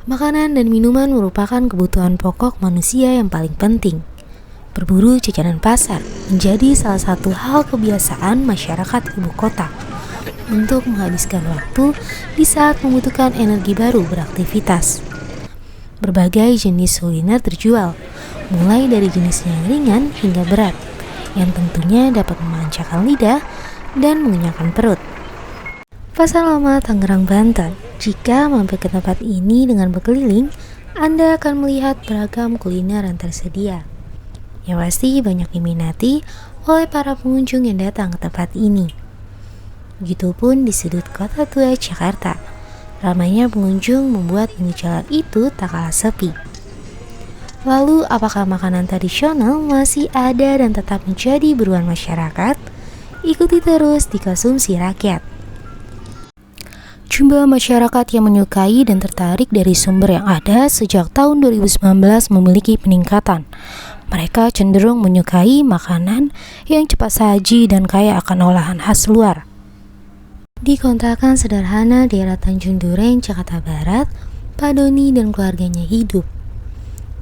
Makanan dan minuman merupakan kebutuhan pokok manusia yang paling penting. Berburu jajanan pasar menjadi salah satu hal kebiasaan masyarakat ibu kota untuk menghabiskan waktu di saat membutuhkan energi baru beraktivitas. Berbagai jenis kuliner terjual, mulai dari jenis yang ringan hingga berat, yang tentunya dapat memanjakan lidah dan mengenyangkan perut. Pasar Lama Tangerang, Banten. Jika mampir ke tempat ini dengan berkeliling, Anda akan melihat beragam kuliner yang tersedia, yang pasti banyak diminati oleh para pengunjung yang datang ke tempat ini. Begitupun di sudut Kota Tua Jakarta, ramainya pengunjung membuat pinggir jalan itu tak kalah sepi. Lalu, apakah makanan tradisional masih ada dan tetap menjadi buruan masyarakat? Ikuti terus di Konsumsi Rakyat. Jumlah masyarakat yang menyukai dan tertarik dari sumber yang ada sejak tahun 2019 memiliki peningkatan. Mereka cenderung menyukai makanan yang cepat saji dan kaya akan olahan khas luar. Di kontrakan sederhana daerah Tanjung Duren, Jakarta Barat, Pak Doni dan keluarganya hidup.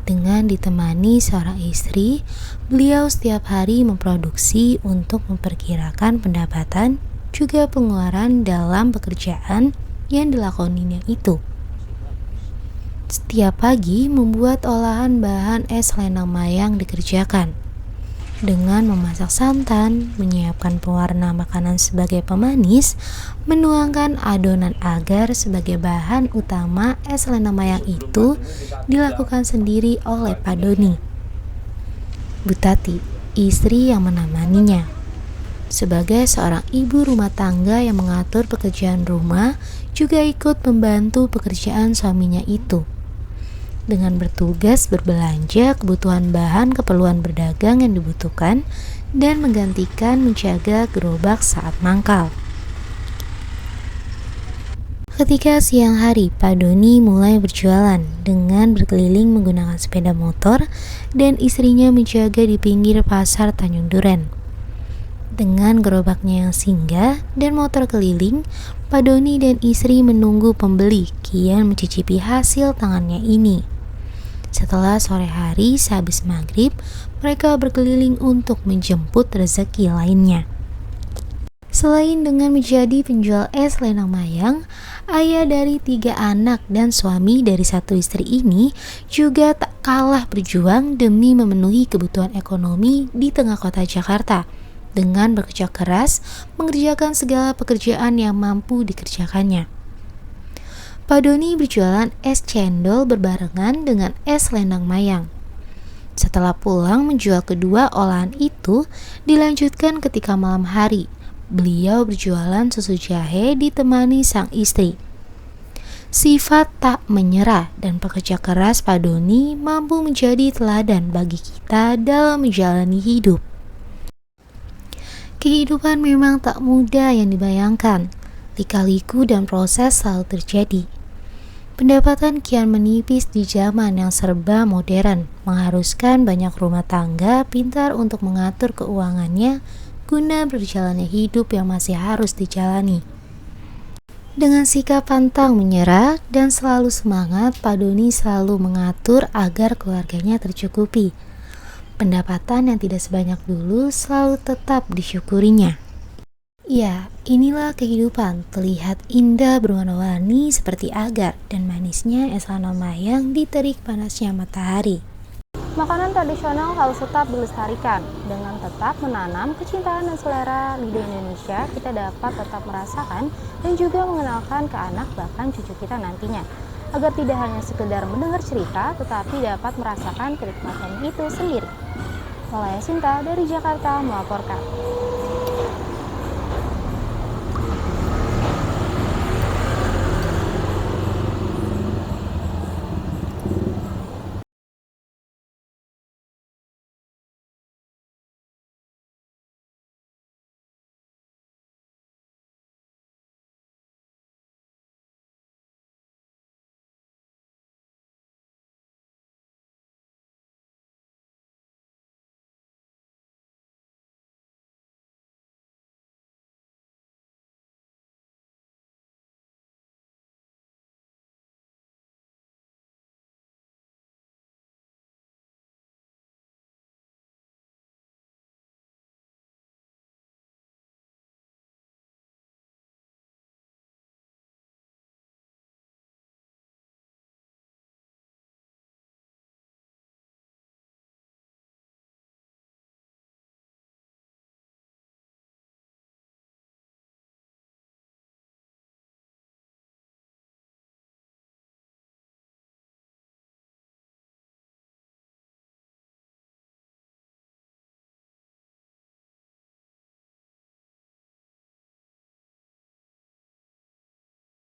Dengan ditemani seorang istri, beliau setiap hari memproduksi untuk memperkirakan pendapatan juga pengeluaran dalam pekerjaan yang dilakoninya itu. Setiap pagi membuat olahan bahan es selendang mayang dikerjakan. Dengan memasak santan, menyiapkan pewarna makanan sebagai pemanis, menuangkan adonan agar sebagai bahan utama es selendang mayang itu dilakukan sendiri oleh Pak Doni. Bu Tati, istri yang menemaninya. Sebagai seorang ibu rumah tangga yang mengatur pekerjaan rumah, juga ikut membantu pekerjaan suaminya itu. Dengan bertugas berbelanja kebutuhan bahan keperluan berdagang yang dibutuhkan dan menggantikan menjaga gerobak saat mangkal. Ketika siang hari, Pak Doni mulai berjualan dengan berkeliling menggunakan sepeda motor dan istrinya menjaga di pinggir pasar Tanjung Duren. Dengan gerobaknya yang singgah dan motor keliling, Pak Doni dan istri menunggu pembeli kian mencicipi hasil tangannya ini. Setelah sore hari sehabis maghrib, mereka berkeliling untuk menjemput rezeki lainnya. Selain dengan menjadi penjual es selendang mayang, ayah dari 3 anak dan suami dari 1 istri ini juga tak kalah berjuang demi memenuhi kebutuhan ekonomi di tengah kota Jakarta. Dengan bekerja keras, mengerjakan segala pekerjaan yang mampu dikerjakannya. Pak Doni berjualan es cendol berbarengan dengan es selendang mayang. Setelah pulang menjual kedua olahan itu, dilanjutkan ketika malam hari. Beliau berjualan susu jahe ditemani sang istri. Sifat tak menyerah dan pekerja keras Pak Doni mampu menjadi teladan bagi kita dalam menjalani hidup. Kehidupan memang tak mudah yang dibayangkan. Lika-liku dan proses selalu terjadi. Pendapatan kian menipis di zaman yang serba modern, mengharuskan banyak rumah tangga pintar untuk mengatur keuangannya guna berjalannya hidup yang masih harus dijalani. Dengan sikap pantang menyerah dan selalu semangat, Pak Doni selalu mengatur agar keluarganya tercukupi. Pendapatan yang tidak sebanyak dulu selalu tetap disyukurinya. Ya, inilah kehidupan, terlihat indah berwarna-warni seperti agar dan manisnya es selendang mayang di terik panasnya matahari. Makanan tradisional harus tetap dilestarikan. Dengan tetap menanam kecintaan dan selera lidah Indonesia, kita dapat tetap merasakan dan juga mengenalkan ke anak bahkan cucu kita nantinya. Agar tidak hanya sekedar mendengar cerita, tetapi dapat merasakan kenikmatan itu sendiri. Malaya Sinta dari Jakarta melaporkan.